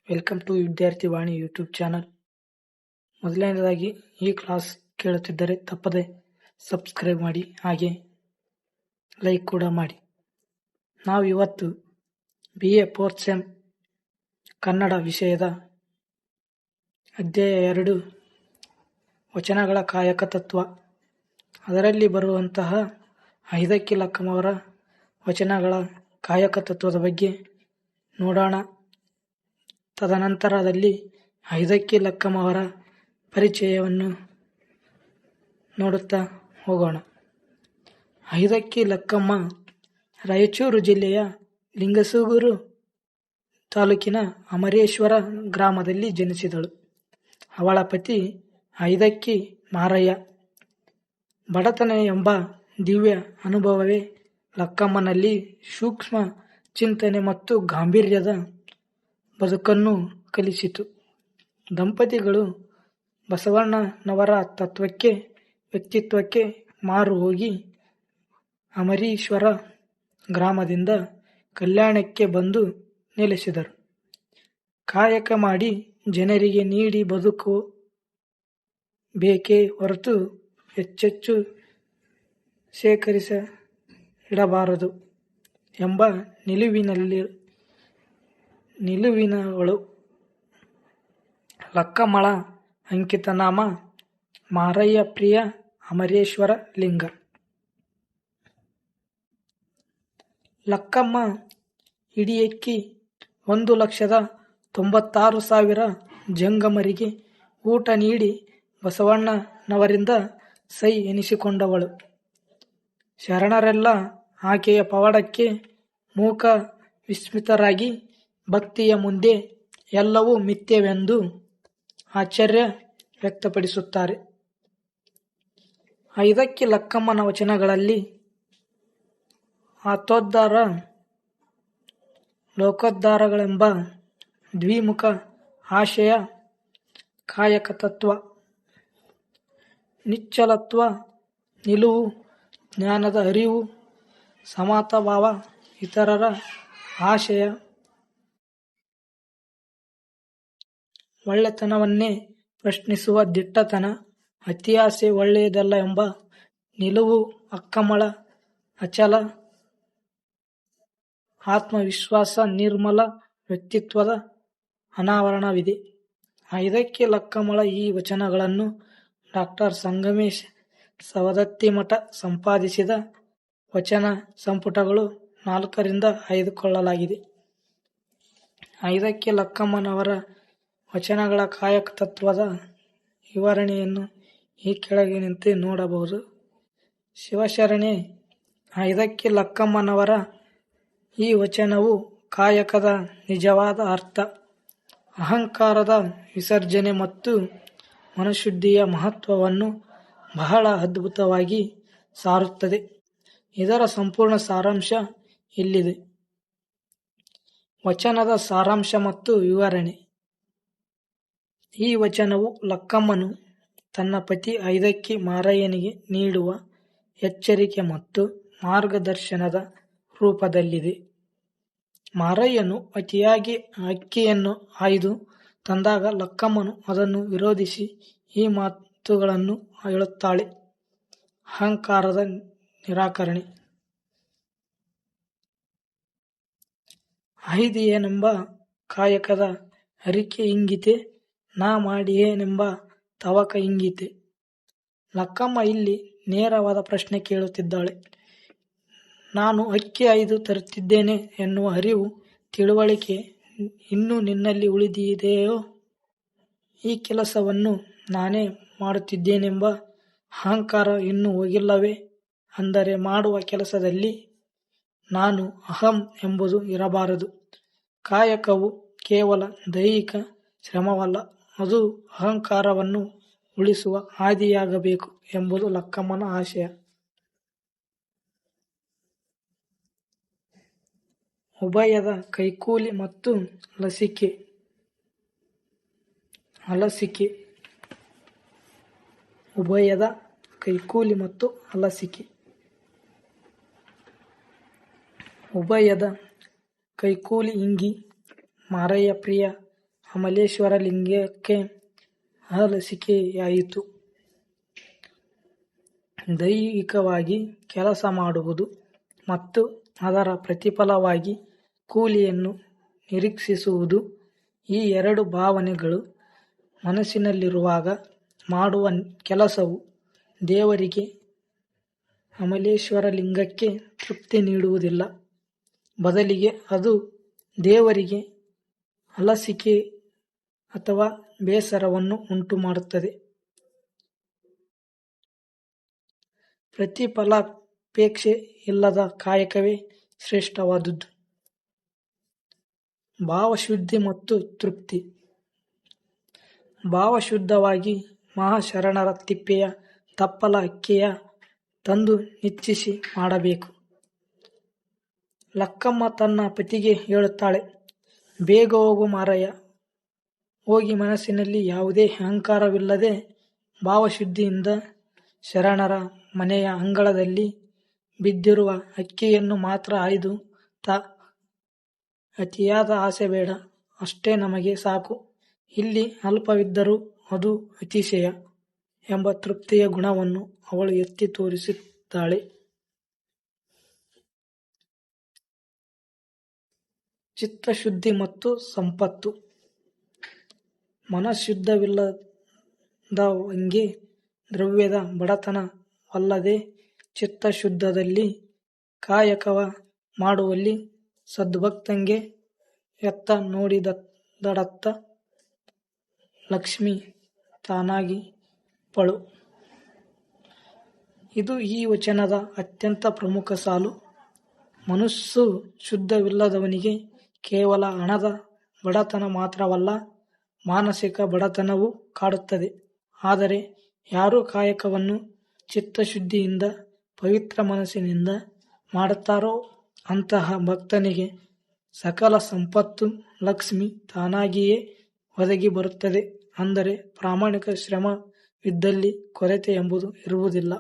Welcome to ವಿದ್ಯಾರ್ಥಿ ವಾಣಿ YouTube channel. ಮೊದಲನೇದಾಗಿ ಈ ಕ್ಲಾಸ್ ಕೇಳುತ್ತಿದ್ದರೆ ತಪ್ಪದೆ ಸಬ್ಸ್ಕ್ರೈಬ್ ಮಾಡಿ, ಹಾಗೆ ಲೈಕ್ ಕೂಡ ಮಾಡಿ. ನಾವು ಇವತ್ತು BA 4th ಸೆಮ್ ಕನ್ನಡ ವಿಷಯದ ಅಧ್ಯಾಯ 2 ವಚನಗಳ ಕಾಯಕ ತತ್ವ, ಅದರಲ್ಲಿ ಬರುವಂತಹ ಐದಕ್ಕಿ ಲಕ್ಕಮ್ಮವರ ವಚನಗಳ ಕಾಯಕ ತತ್ವದ ಬಗ್ಗೆ ನೋಡೋಣ. ತದನಂತರದಲ್ಲಿ ಐದಕ್ಕಿ ಲಕ್ಕಮ್ಮವರ ಪರಿಚಯವನ್ನು ನೋಡುತ್ತಾ ಹೋಗೋಣ. ಐದಕ್ಕಿ ಲಕ್ಕಮ್ಮ ರಾಯಚೂರು ಜಿಲ್ಲೆಯ ಲಿಂಗಸೂಗೂರು ತಾಲೂಕಿನ ಅಮರೇಶ್ವರ ಗ್ರಾಮದಲ್ಲಿ ಜನಿಸಿದಳು. ಅವಳ ಪತಿ ಐದಕ್ಕಿ ಮಾರಯ್ಯ. ಬಡತನ ಎಂಬ ದಿವ್ಯ ಅನುಭವವೇ ಲಕ್ಕಮ್ಮನಲ್ಲಿ ಸೂಕ್ಷ್ಮ ಚಿಂತನೆ ಮತ್ತು ಗಾಂಭೀರ್ಯದ ಬದುಕನ್ನು ಕಲಿಸಿತು. ದಂಪತಿಗಳು ಬಸವಣ್ಣನವರ ತತ್ವಕ್ಕೆ ವ್ಯಕ್ತಿತ್ವಕ್ಕೆ ಮಾರು ಹೋಗಿ ಅಮರೀಶ್ವರ ಗ್ರಾಮದಿಂದ ಕಲ್ಯಾಣಕ್ಕೆ ಬಂದು ನೆಲೆಸಿದರು. ಕಾಯಕ ಮಾಡಿ ಜನರಿಗೆ ನೀಡಿ ಬದುಕು ಬೇಕೇ ಹೊರತು ಹೆಚ್ಚೆಚ್ಚು ಶೇಖರಿಸ ಇಡಬಾರದು ಎಂಬ ನಿಲುವಿನವಳು. ಲಕ್ಕಮ್ಮಳ ಅಂಕಿತನಾಮ ಮಾರಯ್ಯ ಪ್ರಿಯ ಅಮರೇಶ್ವರ ಲಿಂಗ. ಲಕ್ಕಮ್ಮ ಹಿಡಿಯಕ್ಕಿ 1,96,000 ಜಂಗಮರಿಗೆ ಊಟ ನೀಡಿ ಬಸವಣ್ಣನವರಿಂದ ಸೈ ಎನಿಸಿಕೊಂಡವಳು. ಶರಣರೆಲ್ಲ ಆಕೆಯ ಪವಾಡಕ್ಕೆ ಮೂಕ ವಿಸ್ಮಿತರಾಗಿ ಭಕ್ತಿಯ ಮುಂದೆ ಎಲ್ಲವೂ ಮಿಥ್ಯವೆಂದು ಆಶ್ಚರ್ಯ ವ್ಯಕ್ತಪಡಿಸುತ್ತಾರೆ. ಐದಕ್ಕಿ ಲಕ್ಕಮ್ಮನ ವಚನಗಳಲ್ಲಿ ಆತ್ಮೋದ್ಧಾರ, ಲೋಕೋದ್ಧಾರಗಳೆಂಬ ದ್ವಿಮುಖ ಆಶಯ, ಕಾಯಕ ತತ್ವ, ನಿಶ್ಚಲತ್ವ, ನಿಲುವು, ಜ್ಞಾನದ ಅರಿವು, ಸಮತಾಭಾವ, ಇತರರ ಆಶಯ, ಒಳ್ಳೆತನವನ್ನೇ ಪ್ರಶ್ನಿಸುವ ದಿಟ್ಟತನ, ಅತಿಯಾಸೆ ಒಳ್ಳೆಯದಲ್ಲ ಎಂಬ ನಿಲುವು, ಅಕ್ಕಮ್ಮಳ ಅಚಲ ಆತ್ಮವಿಶ್ವಾಸ, ನಿರ್ಮಲ ವ್ಯಕ್ತಿತ್ವದ ಅನಾವರಣವಿದೆ. ಐದಕ್ಕಿ ಲಕ್ಕಮ್ಮಳ ಈ ವಚನಗಳನ್ನು ಡಾ. ಸಂಗಮೇಶ್ ಸವದತ್ತಿಮಠ ಸಂಪಾದಿಸಿದ ವಚನ ಸಂಪುಟಗಳು 4ರಿಂದ 5 ಕೊಳ್ಳಲಾಗಿದೆ. ಐದಕ್ಕಿ ಲಕ್ಕಮ್ಮನವರ ವಚನಗಳ ಕಾಯಕ ತತ್ವದ ವಿವರಣೆಯನ್ನು ಈ ಕೆಳಗಿನಂತೆ ನೋಡಬಹುದು. ಶಿವಶರಣೆ. ಐದಕ್ಕಿ ಲಕ್ಕಮ್ಮನವರ ಈ ವಚನವು ಕಾಯಕದ ನಿಜವಾದ ಅರ್ಥ, ಅಹಂಕಾರದ ವಿಸರ್ಜನೆ ಮತ್ತು ಮನಶುದ್ಧಿಯ ಮಹತ್ವವನ್ನು ಬಹಳ ಅದ್ಭುತವಾಗಿ ಸಾರುತ್ತದೆ. ಇದರ ಸಂಪೂರ್ಣ ಸಾರಾಂಶ ಇಲ್ಲಿದೆ. ವಚನದ ಸಾರಾಂಶ ಮತ್ತು ವಿವರಣೆ. ಈ ವಚನವು ಲಕ್ಕಮ್ಮನು ತನ್ನ ಪತಿ ಐದಕ್ಕಿ ಮಾರಯ್ಯನಿಗೆ ನೀಡುವ ಎಚ್ಚರಿಕೆ ಮತ್ತು ಮಾರ್ಗದರ್ಶನದ ರೂಪದಲ್ಲಿದೆ. ಮಾರಯ್ಯನು ಅತಿಯಾಗಿ ಅಕ್ಕಿಯನ್ನು ಆಯ್ದು ತಂದಾಗ ಲಕ್ಕಮ್ಮನು ಅದನ್ನು ವಿರೋಧಿಸಿ ಈ ಮಾತುಗಳನ್ನು ಹೇಳುತ್ತಾಳೆ. ಅಹಂಕಾರದ ನಿರಾಕರಣೆ. ಆಯ್ದಿಯೇನೆಂಬ ಕಾಯಕದ ಅರಿಕೆ ಇಂಗಿತೆ, ನಾ ಮಾಡಿಯೇನೆಂಬ ತವಕ ಇಂಗಿತೆ. ಲಕ್ಕಮ್ಮ ಇಲ್ಲಿ ನೇರವಾದ ಪ್ರಶ್ನೆ ಕೇಳುತ್ತಿದ್ದಾಳೆ. ನಾನು ಅಕ್ಕಿ ಆಯ್ದು ತರುತ್ತಿದ್ದೇನೆ ಎನ್ನುವ ಅರಿವು, ತಿಳುವಳಿಕೆ ಇನ್ನೂ ನಿನ್ನಲ್ಲಿ ಉಳಿದಿದೆಯೋ? ಈ ಕೆಲಸವನ್ನು ನಾನೇ ಮಾಡುತ್ತಿದ್ದೇನೆಂಬ ಅಹಂಕಾರ ಇನ್ನೂ ಹೋಗಿಲ್ಲವೇ? ಅಂದರೆ ಮಾಡುವ ಕೆಲಸದಲ್ಲಿ ನಾನು, ಅಹಂ ಎಂಬುದು ಇರಬಾರದು. ಕಾಯಕವು ಕೇವಲ ದೈಹಿಕ ಶ್ರಮವಲ್ಲ, ಅದು ಅಹಂಕಾರವನ್ನು ಉಳಿಸುವ ಹಾದಿಯಾಗಬೇಕು ಎಂಬುದು ಲಕ್ಕಮ್ಮನ ಆಶಯ. ಉಭಯದ ಕೈಕೂಲಿ ಮತ್ತು ಲಸಿಕೆ. ಉಭಯದ ಕೈಕೂಲಿ ಮತ್ತು ಹಲಸಿಕೆ. ಉಭಯದ ಕೈಕೂಲಿ ಇಂಗಿ ಮಾರಯ್ಯ ಪ್ರಿಯ ಅಮಲೇಶ್ವರ ಲಿಂಗಕ್ಕೆ ಅಲಸಿಕೆಯಾಯಿತು. ದೈಹಿಕವಾಗಿ ಕೆಲಸ ಮಾಡುವುದು ಮತ್ತು ಅದರ ಪ್ರತಿಫಲವಾಗಿ ಕೂಲಿಯನ್ನು ನಿರೀಕ್ಷಿಸುವುದು, ಈ ಎರಡು ಭಾವನೆಗಳು ಮನಸ್ಸಿನಲ್ಲಿರುವಾಗ ಮಾಡುವ ಕೆಲಸವು ದೇವರಿಗೆ ಅಮಲೇಶ್ವರ ಲಿಂಗಕ್ಕೆ ತೃಪ್ತಿ ನೀಡುವುದಿಲ್ಲ. ಬದಲಿಗೆ ಅದು ದೇವರಿಗೆ ಅಲಸಿಕೆ ಅಥವಾ ಬೇಸರವನ್ನು ಉಂಟುಮಾಡುತ್ತದೆ. ಪ್ರತಿಫಲಾಪೇಕ್ಷೆ ಇಲ್ಲದ ಕಾಯಕವೇ ಶ್ರೇಷ್ಠವಾದುದು. ಭಾವಶುದ್ಧಿ ಮತ್ತು ತೃಪ್ತಿ. ಭಾವಶುದ್ಧವಾಗಿ ಮಹಾಶರಣರ ತಿಪ್ಪೆಯ ತಪ್ಪಲ ಅಕ್ಕಿಯ ತಂದು ನಿಶ್ಚಿಸಿ ಮಾಡಬೇಕು. ಲಕ್ಕಮ್ಮ ತನ್ನ ಪತಿಗೆ ಹೇಳುತ್ತಾಳೆ, ಬೇಗ ಹೋಗು ಮಾರಯ್ಯ, ಹೋಗಿ ಮನಸ್ಸಿನಲ್ಲಿ ಯಾವುದೇ ಅಹಂಕಾರವಿಲ್ಲದೆ ಭಾವಶುದ್ಧಿಯಿಂದ ಶರಣರ ಮನೆಯ ಅಂಗಳದಲ್ಲಿ ಬಿದ್ದಿರುವ ಅಕ್ಕಿಯನ್ನು ಮಾತ್ರ ಆಯ್ದು ಅತಿಯಾದ ಆಸೆ ಬೇಡ, ಅಷ್ಟೇ ನಮಗೆ ಸಾಕು, ಇಲ್ಲಿ ಅಲ್ಪವಿದ್ದರೂ ಅದು ಅತಿಶಯ ಎಂಬ ತೃಪ್ತಿಯ ಗುಣವನ್ನು ಅವಳು ಎತ್ತಿ ತೋರಿಸುತ್ತಾಳೆ. ಚಿತ್ತಶುದ್ಧಿ ಮತ್ತು ಸಂಪತ್ತು. ಮನಃಶುದ್ಧವಿಲ್ಲದವಂಗೆ ದ್ರವ್ಯದ ಬಡತನವಲ್ಲದೆ ಚಿತ್ತಶುದ್ಧದಲ್ಲಿ ಕಾಯಕವ ಮಾಡುವಲ್ಲಿ ಸದ್ಭಕ್ತಂಗೆ ಎತ್ತ ನೋಡಿದಡತ್ತ ಲಕ್ಷ್ಮಿ ತಾನಾಗಿ ಪಳು. ಇದು ಈ ವಚನದ ಅತ್ಯಂತ ಪ್ರಮುಖ ಸಾಲು. ಮನಸ್ಸು ಶುದ್ಧವಿಲ್ಲದವನಿಗೆ ಕೇವಲ ಹಣದ ಬಡತನ ಮಾತ್ರವಲ್ಲ, ಮಾನಸಿಕ ಬಡತನವೂ ಕಾಡುತ್ತದೆ. ಆದರೆ ಯಾರು ಕಾಯಕವನ್ನು ಚಿತ್ತಶುದ್ಧಿಯಿಂದ ಪವಿತ್ರ ಮನಸ್ಸಿನಿಂದ ಮಾಡುತ್ತಾರೋ ಅಂತಹ ಭಕ್ತನಿಗೆ ಸಕಲ ಸಂಪತ್ತು ಲಕ್ಷ್ಮಿ ತಾನಾಗಿಯೇ ಒದಗಿ ಬರುತ್ತದೆ. ಅಂದರೆ ಪ್ರಾಮಾಣಿಕ ಶ್ರಮವಿದ್ದಲ್ಲಿ ಕೊರತೆ ಎಂಬುದು ಇರುವುದಿಲ್ಲ.